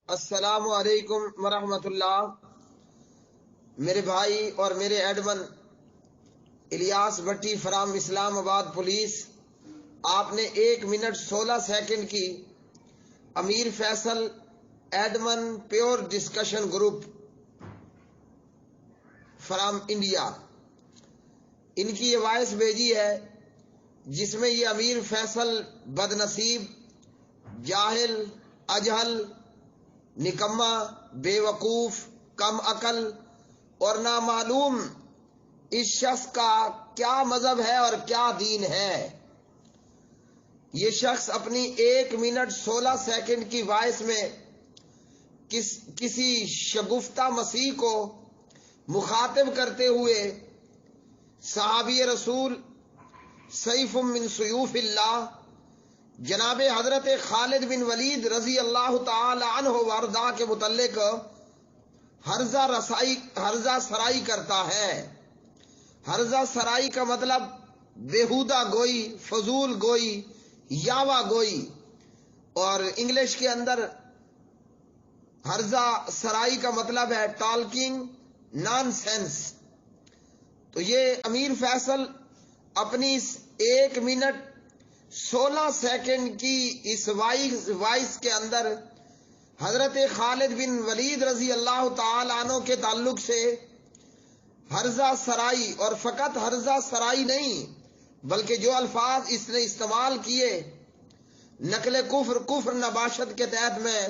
السلام علیکم ورحمۃ اللہ۔ میرے بھائی اور میرے admin Ilyas Bhatti from Islamabad police, آپ نے 1 منٹ 16 سیکنڈ کی Amir Faisal admin pure discussion group from India, ان کی یہ وائس بھیجی ہے جس میں یہ امیر فیصل بد نصیب، جاہل، اجہل، نکما، بے وقوف، کم عقل اور نامعلوم اس شخص کا کیا مذہب ہے اور کیا دین ہے۔ یہ شخص اپنی 1 منٹ 16 سیکنڈ کی وائس میں کسی شگفتہ مسیح کو مخاطب کرتے ہوئے صحابی رسول سیف من سیوف اللہ جناب حضرت خالد بن ولید رضی اللہ تعالی عنہ وارضا کے متعلق ہرزہ سرائی کرتا ہے۔ ہرزہ سرائی کا مطلب بیہودہ گوئی، فضول گوئی، یاوا گوئی، اور انگلش کے اندر ہرزہ سرائی کا مطلب ہے ٹالکنگ نان سینس۔ تو یہ امیر فیصل اپنی 1 منٹ 16 سیکنڈ کی اس وائس کے اندر حضرت خالد بن ولید رضی اللہ تعالی عنہ کے تعلق سے ہرزہ سرائی، اور فقط ہرزہ سرائی نہیں بلکہ جو الفاظ اس نے استعمال کیے نقل کفر نباشت کے تحت میں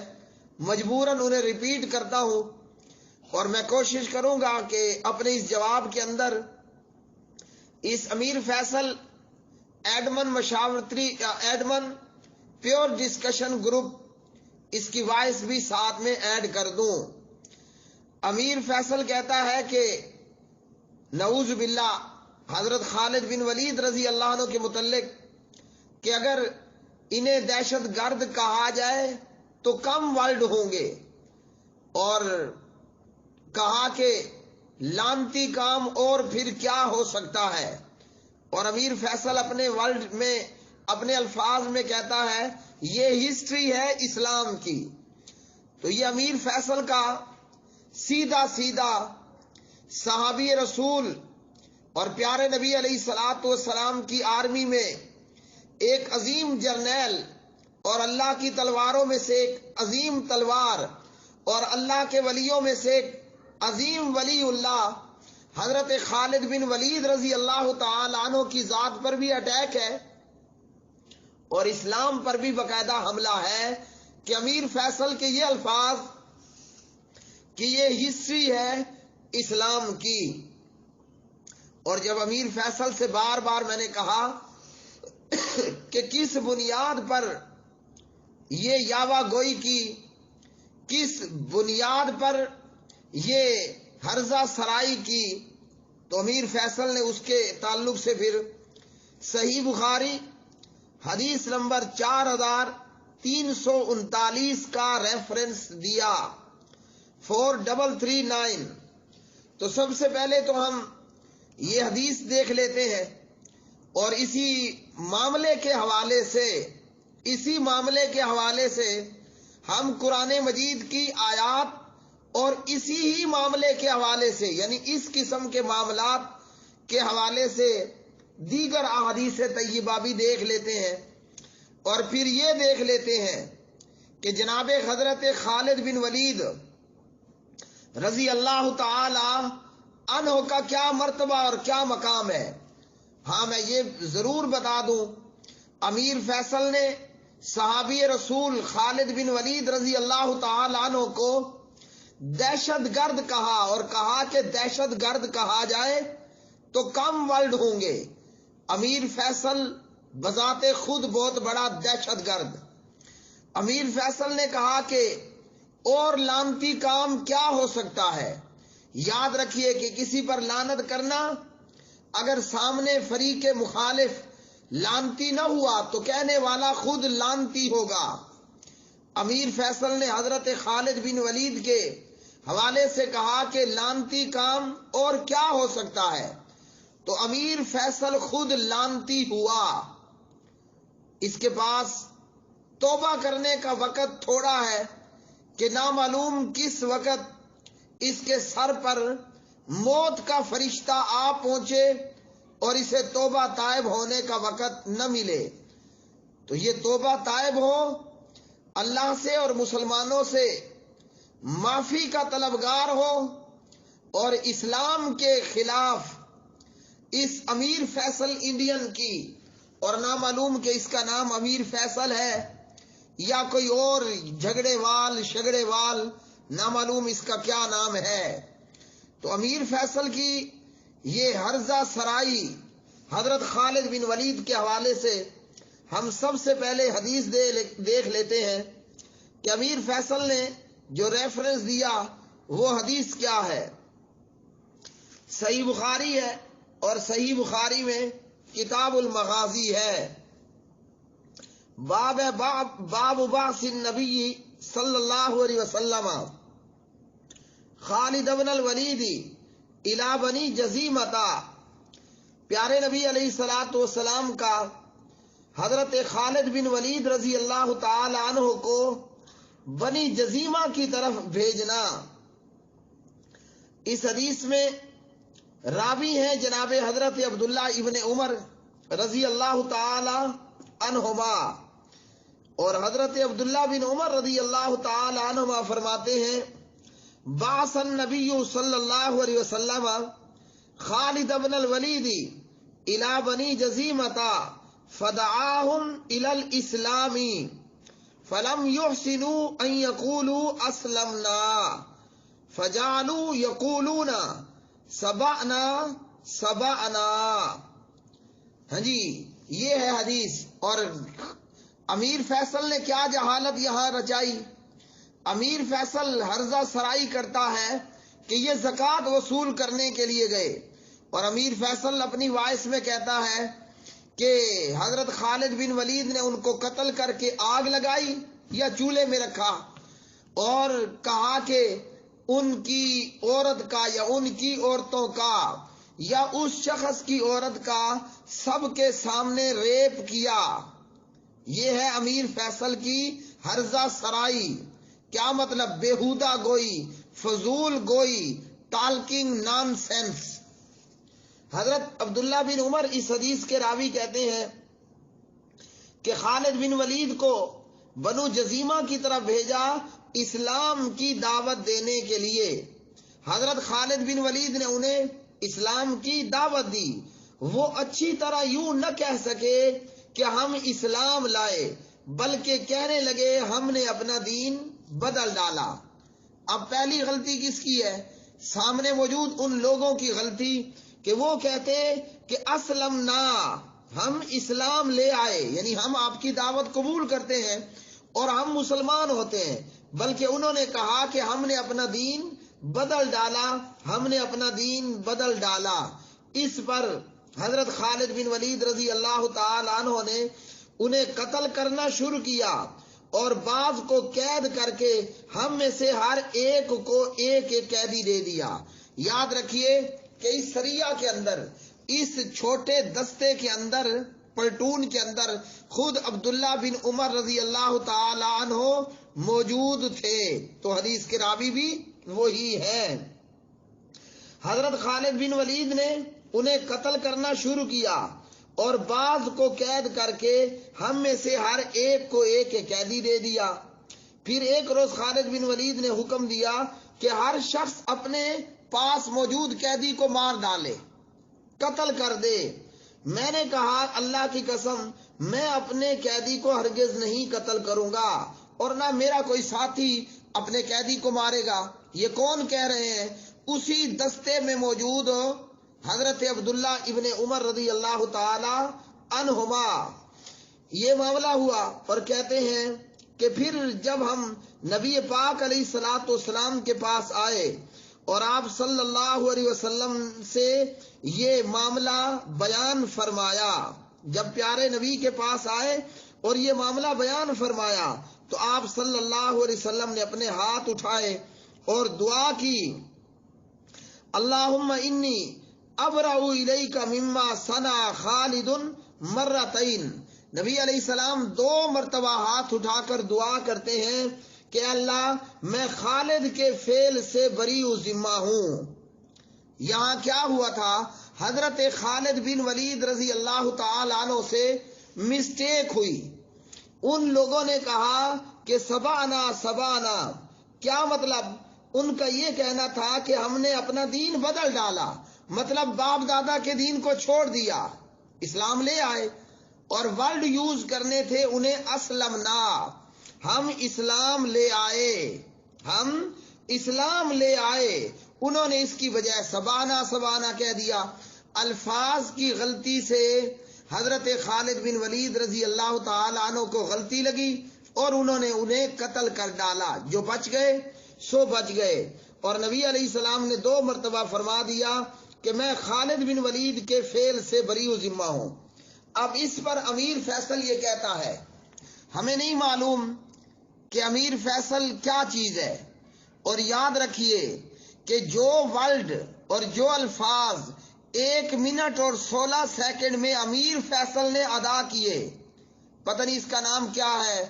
مجبوراً انہیں ریپیٹ کرتا ہوں، اور میں کوشش کروں گا کہ اپنے اس جواب کے اندر اس Amir Faisal admin pure discussion group اس کی وائس بھی ساتھ میں ایڈ کر دوں۔ امیر فیصل کہتا ہے کہ نعوذ باللہ حضرت خالد بن ولید رضی اللہ عنہ کے متعلق کہ اگر انہیں دہشت گرد کہا جائے تو کم ورلڈ ہوں گے، اور کہا کہ لانتی کام اور پھر کیا ہو سکتا ہے۔ اور امیر فیصل اپنے ورلڈ میں اپنے الفاظ میں کہتا ہے یہ ہسٹری ہے اسلام کی۔ تو یہ امیر فیصل کا سیدھا صحابی رسول اور پیارے نبی علیہ الصلوۃ والسلام کی آرمی میں ایک عظیم جرنیل اور اللہ کی تلواروں میں سے ایک عظیم تلوار اور اللہ کے ولیوں میں سے ایک عظیم ولی اللہ حضرت خالد بن ولید رضی اللہ تعالی عنہ کی ذات پر بھی اٹیک ہے اور اسلام پر بھی باقاعدہ حملہ ہے کہ امیر فیصل کے یہ الفاظ کہ یہ ہسٹری ہے اسلام کی۔ اور جب امیر فیصل سے بار بار میں نے کہا کہ کس بنیاد پر یہ یاوا گوئی کی، کس بنیاد پر یہ ہرزہ سرائی کی، تو امیر فیصل نے اس کے تعلق سے پھر صحیح بخاری حدیث نمبر 4339 کا ریفرنس دیا 4339۔ تو سب سے پہلے تو ہم یہ حدیث دیکھ لیتے ہیں اور اسی معاملے کے حوالے سے ہم قرآن مجید کی آیات اور اسی ہی معاملے کے حوالے سے یعنی اس قسم کے معاملات کے حوالے سے دیگر احادیث طیبہ بھی دیکھ لیتے ہیں، اور پھر یہ دیکھ لیتے ہیں کہ جناب حضرت خالد بن ولید رضی اللہ تعالی عنہ کا کیا مرتبہ اور کیا مقام ہے۔ ہاں میں یہ ضرور بتا دوں، امیر فیصل نے صحابی رسول خالد بن ولید رضی اللہ تعالی عنہ کو دہشت گرد کہا، اور کہا کہ دہشت گرد کہا جائے تو کم ورلڈ ہوں گے۔ امیر فیصل بذات خود بہت بڑا دہشت گرد۔ امیر فیصل نے کہا کہ اور لعنتی کام کیا ہو سکتا ہے۔ یاد رکھیے کہ کسی پر لعنت کرنا، اگر سامنے فریق مخالف لعنتی نہ ہوا تو کہنے والا خود لعنتی ہوگا۔ امیر فیصل نے حضرت خالد بن ولید کے حوالے سے کہا کہ لعنتی کام اور کیا ہو سکتا ہے، تو امیر فیصل خود لعنتی ہوا۔ اس کے پاس توبہ کرنے کا وقت تھوڑا ہے، کہ نامعلوم کس وقت اس کے سر پر موت کا فرشتہ آ پہنچے اور اسے توبہ تائب ہونے کا وقت نہ ملے، تو یہ توبہ تائب ہو، اللہ سے اور مسلمانوں سے معافی کا طلبگار ہو، اور اسلام کے خلاف اس امیر فیصل انڈین کی، اور نامعلوم کہ اس کا نام امیر فیصل ہے یا کوئی اور جھگڑے وال شگڑے وال، نامعلوم اس کا کیا نام ہے، تو امیر فیصل کی یہ ہرزہ سرائی حضرت خالد بن ولید کے حوالے سے ہم سب سے پہلے حدیث دیکھ لیتے ہیں کہ امیر فیصل نے جو ریفرنس دیا وہ حدیث کیا ہے۔ صحیح بخاری ہے، اور صحیح بخاری میں کتاب المغازی ہے، باب بعث النبی صلی اللہ علیہ وسلم خالد بن الولید الی بنی جزیمتا، پیارے نبی علیہ الصلوۃ والسلام کا حضرت خالد بن ولید رضی اللہ تعالی عنہ کو بنی جزیمہ کی طرف بھیجنا۔ اس حدیث میں راوی ہیں جناب حضرت عبداللہ ابن عمر رضی اللہ تعالی عنہما، اور حضرت عبداللہ بن عمر رضی اللہ تعالی عنہما فرماتے ہیں بعث النبی صلی اللہ علیہ وسلم خالد بن الولید الی بنی جزیمتا فدعاہم الی الاسلام فلم يحسنوا ان يقولوا اسلمنا فجعلوا يقولون سبعنا سبعنا۔ ہاں جی، یہ ہے حدیث۔ اور امیر فیصل نے کیا جہالت یہاں رچائی؟ امیر فیصل ہرزہ سرائی کرتا ہے کہ یہ زکوٰۃ وصول کرنے کے لیے گئے، اور امیر فیصل اپنی وائس میں کہتا ہے کہ حضرت خالد بن ولید نے ان کو قتل کر کے آگ لگائی یا چولہے میں رکھا، اور کہا کہ ان کی عورت کا یا ان کی عورتوں کا یا اس شخص کی عورت کا سب کے سامنے ریپ کیا۔ یہ ہے امیر فیصل کی ہرزہ سرائی۔ کیا مطلب؟ بیہودہ گوئی، فضول گوئی، ٹالکنگ نان سینس۔ حضرت عبداللہ بن عمر اس حدیث کے راوی کہتے ہیں کہ خالد بن ولید کو بنو جزیمہ کی طرف بھیجا اسلام کی دعوت دینے کے لیے۔ حضرت خالد بن ولید نے انہیں اسلام کی دعوت دی۔ وہ اچھی طرح یوں نہ کہہ سکے کہ ہم اسلام لائے، بلکہ کہنے لگے ہم نے اپنا دین بدل ڈالا۔ اب پہلی غلطی کس کی ہے؟ سامنے موجود ان لوگوں کی غلطی کہ وہ کہتے کہ اسلمنا، ہم اسلام لے آئے، یعنی ہم آپ کی دعوت قبول کرتے ہیں اور ہم مسلمان ہوتے ہیں، بلکہ انہوں نے کہا کہ ہم نے اپنا دین بدل ڈالا، ہم نے اپنا دین بدل ڈالا۔ اس پر حضرت خالد بن ولید رضی اللہ تعالی عنہ نے انہیں قتل کرنا شروع کیا، اور بعض کو قید کر کے ہم میں سے ہر ایک کو ایک ایک قیدی دے دیا۔ یاد رکھیے کہ اس سریہ کے اندر، اس چھوٹے دستے کے اندر، پلٹون کے اندر خود عبداللہ بن عمر رضی اللہ تعالی عنہ موجود تھے، تو حدیث کے راوی بھی وہی ہیں۔ حضرت خالد بن ولید نے انہیں قتل کرنا شروع کیا اور بعض کو قید کر کے ہم میں سے ہر ایک کو ایک قیدی دے دیا۔ پھر ایک روز خالد بن ولید نے حکم دیا کہ ہر شخص اپنے پاس موجود قیدی کو مار ڈالے، قتل کر دے۔ میں نے کہا اللہ کی قسم میں اپنے قیدی کو ہرگز نہیں قتل کروں گا، اور نہ میرا کوئی ساتھی اپنے قیدی کو مارے گا۔ یہ کون کہہ رہے ہیں؟ اسی دستے میں موجود حضرت عبداللہ ابن عمر رضی اللہ تعالی عنہما۔ یہ معاملہ ہوا، اور کہتے ہیں کہ پھر جب ہم نبی پاک علیہ الصلوۃ والسلام کے پاس آئے اور آپ صلی اللہ علیہ وسلم سے یہ معاملہ بیان فرمایا، جب پیارے نبی کے پاس آئے اور یہ معاملہ بیان فرمایا تو آپ صلی اللہ علیہ وسلم نے اپنے ہاتھ اٹھائے اور دعا کی، اللہم انی ابرأ الیک مما صنع خالد مرتین۔ نبی علیہ السلام 2 مرتبہ ہاتھ اٹھا کر دعا کرتے ہیں کہ اللہ میں خالد کے فعل سے بری و ذمہ ہوں. یہاں کیا ہوا تھا؟ حضرت خالد بن ولید رضی اللہ تعالی عنہ سے مسٹیک ہوئی. ان لوگوں نے کہا کہ سبانا سبانا. کیا مطلب؟ ان کا یہ کہنا تھا کہ ہم نے اپنا دین بدل ڈالا، مطلب باپ دادا کے دین کو چھوڑ دیا، اسلام لے آئے. اور ورڈ یوز کرنے تھے انہیں اسلمنا، ہم اسلام لے آئے، ہم اسلام لے آئے. انہوں نے اس کی بجائے سبانا سبانا کہہ دیا. الفاظ کی غلطی سے حضرت خالد بن ولید رضی اللہ تعالی عنہ کو غلطی لگی اور انہوں نے انہیں قتل کر ڈالا. جو بچ گئے سو بچ گئے. اور نبی علیہ السلام نے 2 مرتبہ فرما دیا کہ میں خالد بن ولید کے فعل سے بری و ذمہ ہوں. اب اس پر امیر فیصل یہ کہتا ہے، ہمیں نہیں معلوم کہ امیر فیصل کیا چیز ہے. اور یاد رکھیے کہ جو ورڈ اور جو الفاظ 1 منٹ اور 16 سیکنڈ میں امیر فیصل نے ادا کیے، پتہ نہیں اس کا نام کیا ہے،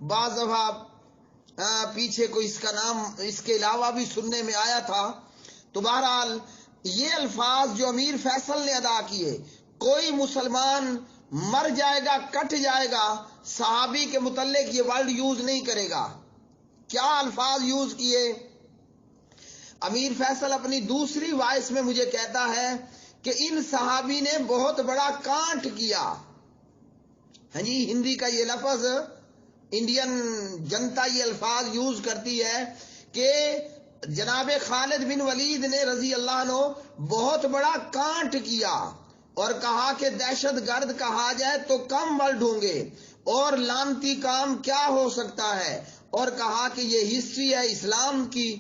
بعض دفعہ پیچھے کوئی اس کا نام اس کے علاوہ بھی سننے میں آیا تھا. تو بہرحال یہ الفاظ جو امیر فیصل نے ادا کیے، کوئی مسلمان مر جائے گا، کٹ جائے گا، صحابی کے متعلق یہ ورڈ یوز نہیں کرے گا. کیا الفاظ یوز کیے؟ امیر فیصل اپنی دوسری وائس میں مجھے کہتا ہے کہ ان صحابی نے بہت بڑا کانٹ کیا. ہاں جی، ہندی کا یہ لفظ انڈین جنتا یہ الفاظ یوز کرتی ہے کہ جناب خالد بن ولید نے رضی اللہ عنہ بہت بڑا کانٹ کیا اور کہا کہ دہشت گرد کہا جائے تو کم ورڈ ہوں گے اور لعنتی کام کیا ہو سکتا ہے، اور کہا کہ یہ ہسٹری ہے اسلام کی.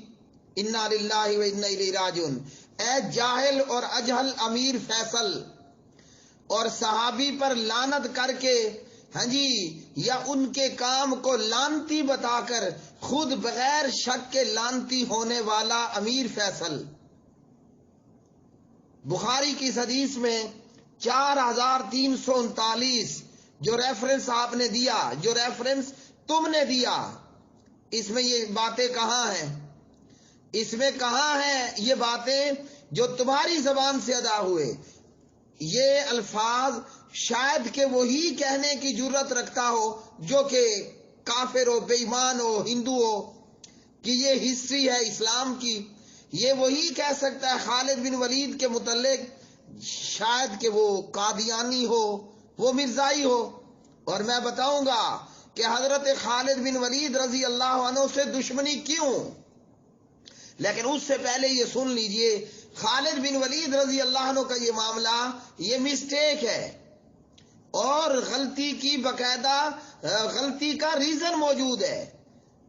انا للہ و انا الیہ راجعون. اے جاہل اور اجہل امیر فیصل، اور صحابی پر لعنت کر کے ہاں جی یا ان کے کام کو لعنتی بتا کر خود بغیر شک کے لعنتی ہونے والا امیر فیصل. بخاری کی حدیث میں 4339 جو ریفرنس آپ نے دیا، جو ریفرنس تم نے دیا، اس میں یہ باتیں کہاں ہیں؟ اس میں کہاں ہیں یہ باتیں جو تمہاری زبان سے ادا ہوئے؟ یہ الفاظ شاید کہ وہی کہنے کی جرت رکھتا ہو جو کہ کافر ہو، بے ایمان ہو، ہندو ہو کہ یہ ہسٹری ہے اسلام کی. یہ وہی کہہ سکتا ہے خالد بن ولید کے متعلق، شاید کہ وہ قادیانی ہو، وہ مرزائی ہو. اور میں بتاؤں گا کہ حضرت خالد بن ولید رضی اللہ عنہ سے دشمنی کیوں. لیکن اس سے پہلے یہ سن لیجئے، خالد بن ولید رضی اللہ عنہ کا یہ معاملہ یہ مسٹیک ہے اور غلطی کی باقاعدہ غلطی کا ریزن موجود ہے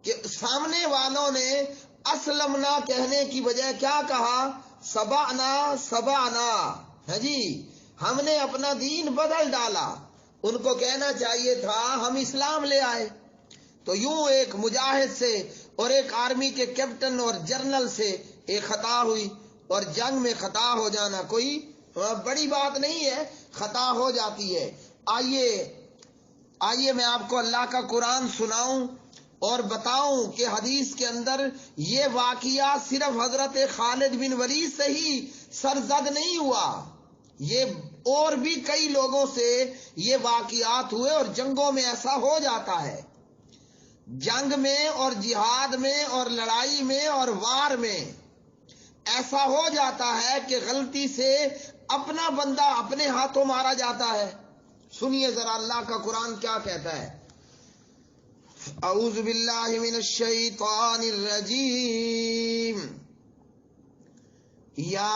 کہ سامنے والوں نے اسلمنا کہنے کی بجائے کیا کہا؟ سبعنا سبعنا. ہاں جی، ہم نے اپنا دین بدل ڈالا. ان کو کہنا چاہیے تھا ہم اسلام لے آئے. تو یوں ایک مجاہد سے اور ایک آرمی کے کیپٹن اور جنرل سے ایک خطا ہوئی، اور جنگ میں خطا ہو جانا کوئی بڑی بات نہیں ہے، خطا ہو جاتی ہے. آئیے میں آپ کو اللہ کا قرآن سناؤں اور بتاؤں کہ حدیث کے اندر یہ واقعہ صرف حضرت خالد بن ولید سے ہی سرزد نہیں ہوا، یہ اور بھی کئی لوگوں سے یہ واقعات ہوئے. اور جنگوں میں ایسا ہو جاتا ہے، جنگ میں اور جہاد میں اور لڑائی میں اور وار میں ایسا ہو جاتا ہے کہ غلطی سے اپنا بندہ اپنے ہاتھوں مارا جاتا ہے. سنیے ذرا اللہ کا قرآن کیا کہتا ہے. اعوذ باللہ من الشیطان الرجیم. یا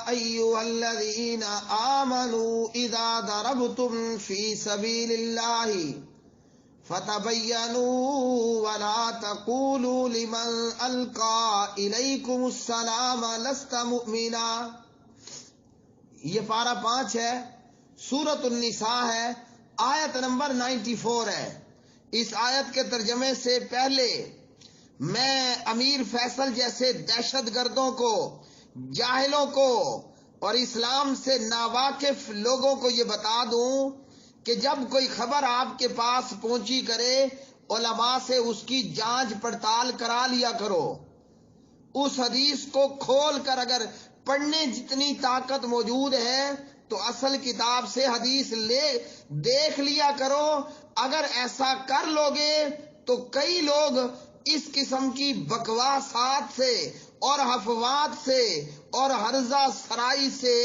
ایھا الذین آمنوا اذا ضربتم فی سبیل اللہ فتبینوا ولا تقولوا لمن القى الیکم السلام لست مؤمنا. یہ پارہ 5 ہے، سورۃ النساء ہے، آیت نمبر 94 ہے. اس آیت کے ترجمے سے پہلے میں امیر فیصل جیسے دہشت گردوں کو، جاہلوں کو اور اسلام سے ناواقف لوگوں کو یہ بتا دوں کہ جب کوئی خبر آپ کے پاس پہنچی کرے علماء سے اس کی جانچ پڑتال کرا لیا کرو. اس حدیث کو کھول کر اگر پڑھنے جتنی طاقت موجود ہے تو اصل کتاب سے حدیث دیکھ لیا کرو. اگر ایسا کر لوگے تو کئی لوگ اس قسم کی بکواسات سے اور افواہات سے اور ہرزہ سرائی سے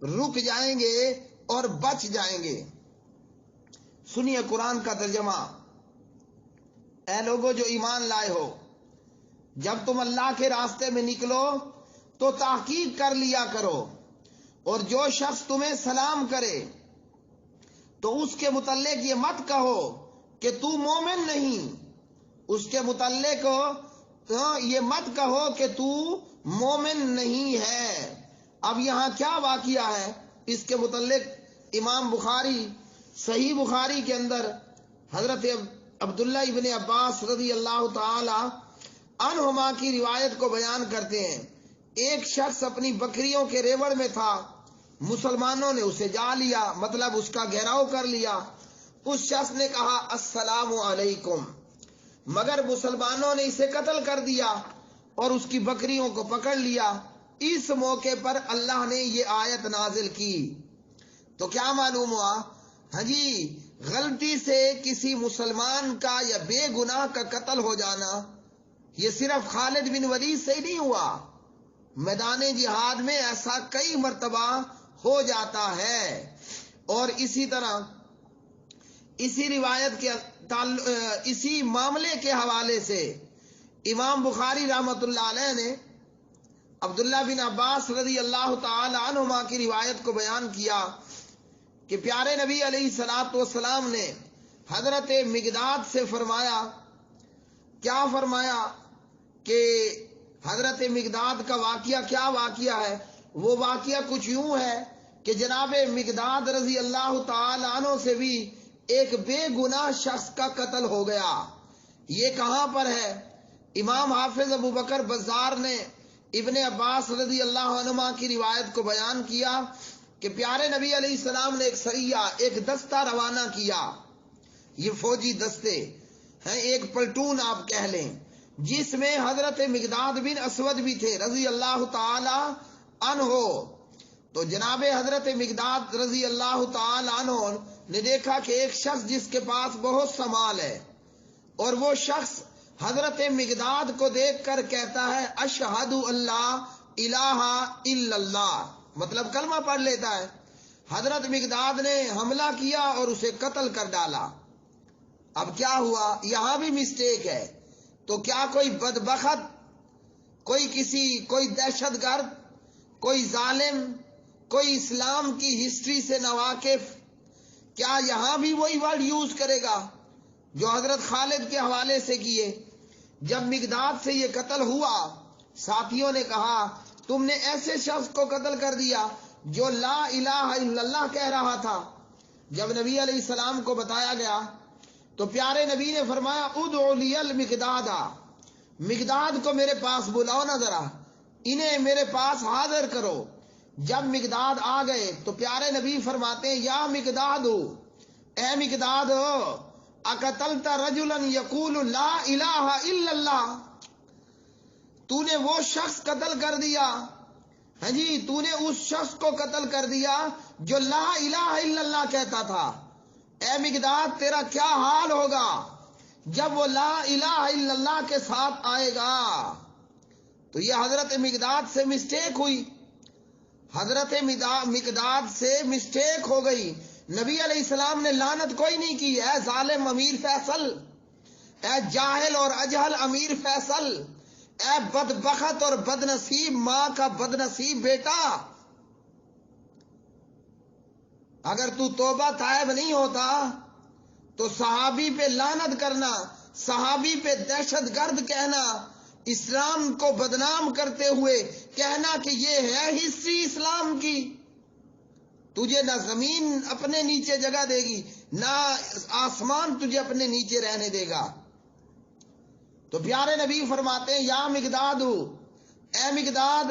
رک جائیں گے اور بچ جائیں گے. سنیے قرآن کا ترجمہ. اے لوگو جو ایمان لائے ہو، جب تم اللہ کے راستے میں نکلو تو تحقیق کر لیا کرو، اور جو شخص تمہیں سلام کرے تو اس کے متعلق یہ مت کہو کہ تو مومن نہیں. اس کے متعلق یہ مت کہو کہ تو مومن نہیں ہے. اب یہاں کیا واقعہ ہے اس کے متعلق امام بخاری صحیح بخاری کے اندر حضرت عبداللہ ابن عباس رضی اللہ تعالی عنہما کی روایت کو بیان کرتے ہیں. ایک شخص اپنی بکریوں کے ریوڑ میں تھا، مسلمانوں نے اسے جا لیا، مطلب اس کا گھیراؤ کر لیا. اس شخص نے کہا السلام علیکم، مگر مسلمانوں نے اسے قتل کر دیا اور اس کی بکریوں کو پکڑ لیا. اس موقع پر اللہ نے یہ آیت نازل کی. تو کیا معلوم ہوا؟ ہاں جی، غلطی سے کسی مسلمان کا یا بے گناہ کا قتل ہو جانا یہ صرف خالد بن ولید سے ہی نہیں ہوا، میدان جہاد میں ایسا کئی مرتبہ ہو جاتا ہے. اور اسی طرح اسی روایت کے اسی معاملے کے حوالے سے امام بخاری رحمت اللہ علیہ نے عبداللہ بن عباس رضی اللہ تعالی عنہما کی روایت کو بیان کیا کہ پیارے نبی علیہ الصلوۃ والسلام نے حضرت مقداد سے فرمایا، کیا فرمایا کہ حضرت مقداد کا واقعہ کیا واقعہ ہے؟ وہ واقعہ کچھ یوں ہے کہ جناب مقداد رضی اللہ تعالی عنہ سے بھی ایک بے گناہ شخص کا قتل ہو گیا. یہ کہاں پر ہے؟ امام حافظ ابو بکر بزار نے ابن عباس رضی اللہ عنہما کی روایت کو بیان کیا کہ پیارے نبی علیہ السلام نے ایک سریہ، ایک دستہ روانہ کیا. یہ فوجی دستے ہیں، ایک پلٹون آپ کہہ لیں، جس میں حضرت مقداد بن اسود بھی تھے رضی اللہ تعالی عنہ. تو جناب حضرت مقداد رضی اللہ تعالی عنہ نے دیکھا کہ ایک شخص جس کے پاس بہت سا مال ہے، اور وہ شخص حضرت مقداد کو دیکھ کر کہتا ہے اشہد اللہ الہ الا اللہ، مطلب کلمہ پڑھ لیتا ہے. حضرت مقداد نے حملہ کیا اور اسے قتل کر ڈالا. اب کیا ہوا؟ یہاں بھی مسٹیک ہے. تو کیا کوئی بدبخت، کوئی دہشت گرد، کوئی ظالم، کوئی اسلام کی ہسٹری سے ناواقف کیا یہاں بھی وہی ورڈ یوز کرے گا جو حضرت خالد کے حوالے سے کیے؟ جب مقداد سے یہ قتل ہوا، ساتھیوں نے کہا تم نے ایسے شخص کو قتل کر دیا جو لا الہ الا اللہ کہہ رہا تھا. جب نبی علیہ السلام کو بتایا گیا تو پیارے نبی نے فرمایا ادعو لی المقداد، مقداد کو میرے پاس بلاؤ نا، ذرا انہیں میرے پاس حاضر کرو. جب مقداد آ گئے تو پیارے نبی فرماتے ہیں یا مقداد، اے مقداد، اقتلت رجلا یقول لا الہ الا اللہ، تو نے وہ شخص قتل کر دیا، ہاں جی، تو نے اس شخص کو قتل کر دیا جو لا الہ الا اللہ کہتا تھا. اے مقداد تیرا کیا حال ہوگا جب وہ لا الہ الا اللہ کے ساتھ آئے گا؟ تو یہ حضرت مقداد سے مسٹیک ہوئی، حضرت مقداد سے مسٹیک ہو گئی. نبی علیہ السلام نے لعنت کوئی نہیں کی. اے ظالم امیر فیصل، اے جاہل اور اجہل امیر فیصل، اے بدبخت اور بدنصیب ماں کا بدنصیب بیٹا، اگر تو توبہ طائب نہیں ہوتا تو صحابی پہ لعنت کرنا، صحابی پہ دہشت گرد کہنا، اسلام کو بدنام کرتے ہوئے کہنا کہ یہ ہے ہسٹری اسلام کی، تجھے نہ زمین اپنے نیچے جگہ دے گی نہ آسمان تجھے اپنے نیچے رہنے دے گا. تو پیارے نبی فرماتے ہیں یا مقداد، اے مقداد،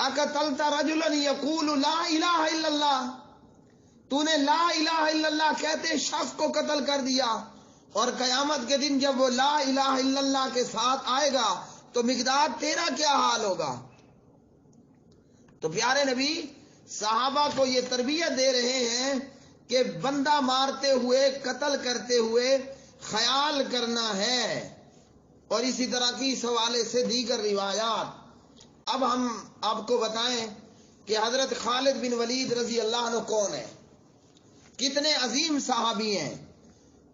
اقتلت رجلا یقول لا الہ الا اللہ، تو نے لا الہ الا اللہ کہتے شخص کو قتل کر دیا. اور قیامت کے دن جب وہ لا الہ الا اللہ کے ساتھ آئے گا تو مقداد تیرا کیا حال ہوگا؟ تو پیارے نبی صحابہ کو یہ تربیت دے رہے ہیں کہ بندہ مارتے ہوئے، قتل کرتے ہوئے خیال کرنا ہے، اور اسی طرح کی اس حوالے سے دیگر روایات۔ اب ہم آپ کو بتائیں کہ حضرت خالد بن ولید رضی اللہ عنہ کون ہے، کتنے عظیم صحابی ہیں۔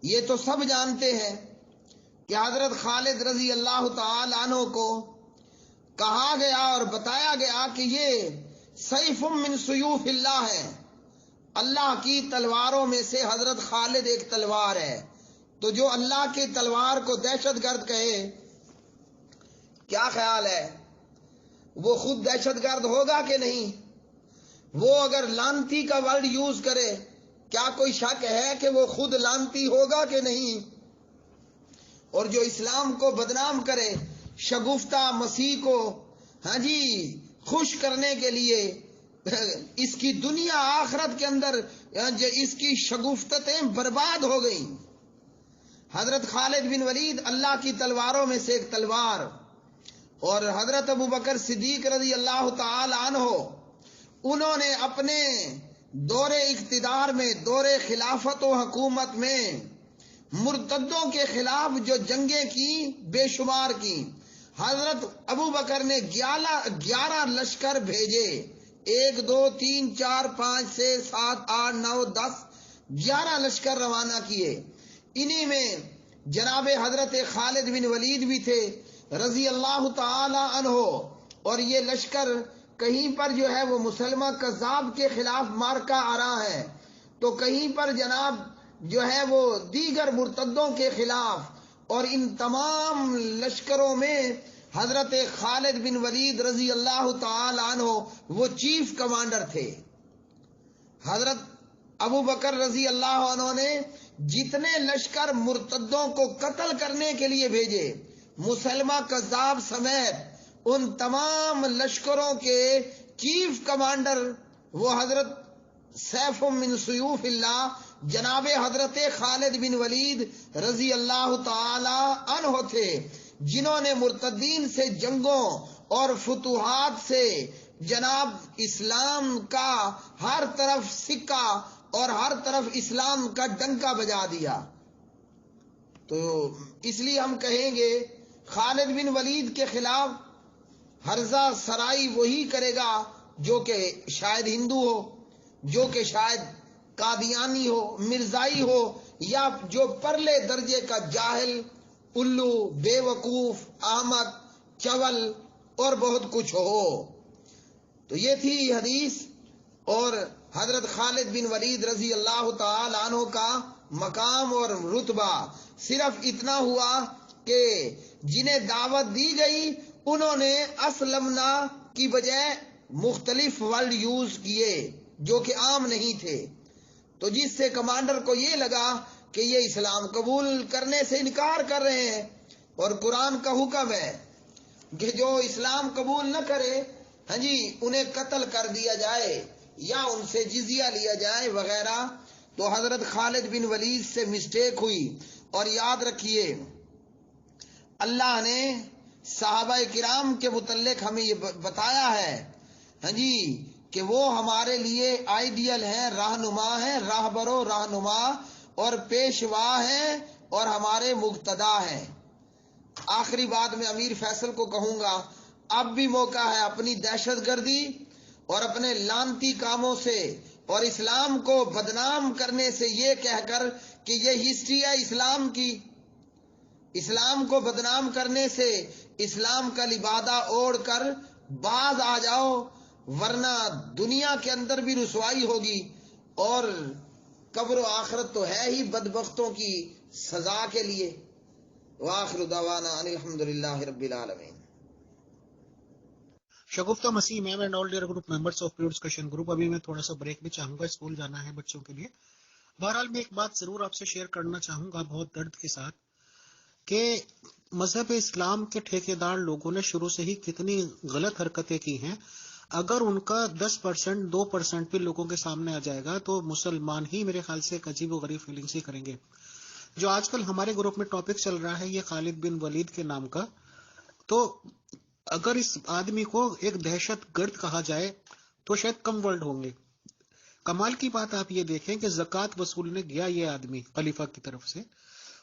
یہ تو سب جانتے ہیں کہ حضرت خالد رضی اللہ تعالی عنہ کو کہا گیا اور بتایا گیا کہ یہ سیف من سیوف اللہ ہے، اللہ کی تلواروں میں سے حضرت خالد ایک تلوار ہے۔ تو جو اللہ کی تلوار کو دہشت گرد کہے، کیا خیال ہے وہ خود دہشت گرد ہوگا کہ نہیں؟ وہ اگر لانتی کا ورڈ یوز کرے، کیا کوئی شک ہے کہ وہ خود لانتی ہوگا کہ نہیں؟ اور جو اسلام کو بدنام کرے، شگفتہ مسیح کو خوش کرنے کے لیے، اس کی دنیا آخرت کے اندر اس کی شگفتیں برباد ہو گئیں۔ حضرت خالد بن ولید اللہ کی تلواروں میں سے ایک تلوار، اور حضرت ابو بکر صدیق رضی اللہ تعالی عنہ، انہوں نے اپنے دور اقتدار میں، دور خلافت و حکومت میں مرتدوں کے خلاف جو جنگیں کی بے شمار کی۔ حضرت ابو بکر نے 11 لشکر بھیجے، 1 2 3 4 5 6 7 8 9 10 11 لشکر روانہ کیے۔ انہی میں جناب حضرت خالد بن ولید بھی تھے رضی اللہ تعالی عنہ، اور یہ لشکر کہیں پر جو ہے وہ مسلمہ کذاب کے خلاف مارکا آ رہا ہے، تو کہیں پر جناب جو ہے وہ دیگر مرتدوں کے خلاف، اور ان تمام لشکروں میں حضرت خالد بن ولید رضی اللہ تعالی عنہ وہ چیف کمانڈر تھے۔ حضرت ابو بکر رضی اللہ عنہ نے جتنے لشکر مرتدوں کو قتل کرنے کے لیے بھیجے، مسلمہ کذاب سمیت، ان تمام لشکروں کے چیف کمانڈر وہ حضرت سیف من سیوف اللہ جناب حضرت خالد بن ولید رضی اللہ تعالی عنہ تھے، جنہوں نے مرتدین سے جنگوں اور فتوحات سے جناب اسلام کا ہر طرف سکہ اور ہر طرف اسلام کا ڈنکا بجا دیا۔ تو اس لیے ہم کہیں گے خالد بن ولید کے خلاف ہرزہ سرائی وہی کرے گا جو کہ شاید ہندو ہو، جو کہ شاید قادیانی ہو، مرزائی ہو، یا جو پرلے درجے کا جاہل، الو، بے وقوف، احمق، چول اور بہت کچھ ہو۔ تو یہ تھی حدیث، اور حضرت خالد بن ولید رضی اللہ تعالی عنہ کا مقام اور رتبہ صرف اتنا ہوا کہ جنہیں دعوت دی گئی انہوں نے اسلمنا کی بجائے مختلف ورڈ یوز کیے جو کہ عام نہیں تھے، تو جس سے کمانڈر کو یہ لگا کہ یہ اسلام قبول کرنے سے انکار کر رہے ہیں، اور قرآن کا حکم ہے کہ جو اسلام قبول نہ کرے انہیں قتل کر دیا جائے یا ان سے جزیہ لیا جائے وغیرہ۔ تو حضرت خالد بن ولید سے مسٹیک ہوئی، اور یاد رکھیے اللہ نے صحابہ کرام کے متعلق ہمیں یہ بتایا ہے کہ وہ ہمارے لیے آئیڈیل ہیں، رہنما ہیں، راہبر و رہنما اور پیشوا ہیں اور ہمارے مقتدا ہیں۔ آخری بات میں امیر فیصل کو کہوں گا، اب بھی موقع ہے اپنی دہشت گردی اور اپنے لانتی کاموں سے اور اسلام کو بدنام کرنے سے یہ کہہ کر کہ یہ ہسٹری ہے اسلام کی، اسلام کو بدنام کرنے سے اسلام کا لبادہ اوڑھ کر باز آ جاؤ، ورنہ دنیا کے اندر بھی رسوائی ہوگی، اور قبر و آخرت تو ہے ہی بدبختوں کی سزا کے لیے۔ وآخر دعوانا ان الحمدللہ رب العالمین۔ Shagufta Masih ma'am and all dear group members of pure discussion group, ابھی میں تھوڑا سا بریک بھی چاہوں گا، اسکول جانا ہے بچوں کے لیے۔ بہرحال میں ایک بات ضرور آپ سے شیئر کرنا چاہوں گا بہت درد کے ساتھ، کہ مذہب اسلام کے ٹھیکیدار لوگوں نے شروع سے ہی کتنی غلط حرکتیں کی ہیں۔ اگر ان کا 10% 2% بھی لوگوں کے سامنے آ جائے گا تو مسلمان ہی میرے خیال سے ایک عجیب و غریب فیلنگس ہی کریں گے۔ جو آج کل ہمارے گروپ میں ٹاپک چل رہا ہے یہ خالد بن ولید کے نام کا، تو اگر اس آدمی کو ایک دہشت گرد کہا جائے تو شاید کم ورڈ ہوں گے۔ کمال کی بات آپ یہ دیکھیں کہ زکوٰۃ وصولنے گیا یہ آدمی خلیفہ کی طرف سے،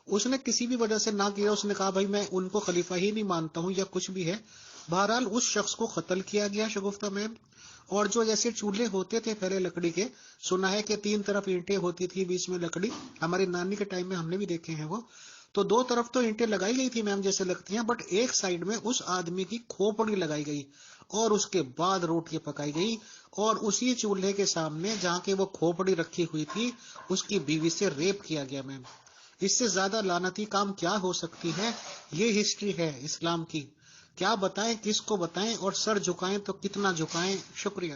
اس نے کسی بھی وجہ سے نہ کیا، اس نے کہا بھائی میں ان کو خلیفہ ہی نہیں مانتا ہوں یا کچھ بھی ہے، بہرحال اس شخص کو قتل کیا گیا شگفتہ میں۔ اور جو جیسے چولہے ہوتے تھے پہلے لکڑی کے، سنا ہے کہ 3 طرف اینٹیں ہوتی تھی، بیچ میں لکڑی، ہماری نانی کے ٹائم میں ہم نے بھی دیکھے ہیں وہ، تو 2 طرف تو اینٹیں لگائی گئی تھی میم جیسے لگتی ہیں، بٹ ایک سائیڈ میں اس آدمی کی کھوپڑی لگائی گئی اور اس کے بعد روٹیاں پکائی گئی، اور اسی چولہے کے سامنے جہاں کے وہ کھوپڑی رکھی ہوئی تھی اس کی بیوی سے ریپ کیا گیا میم۔ اس سے زیادہ لعنتی کام کیا ہو سکتی ہے؟ یہ ہسٹری ہے اسلام کی، کیا بتائیں، کس کو بتائیں، اور سر جھکائیں تو کتنا جھکائیں۔ شکریہ۔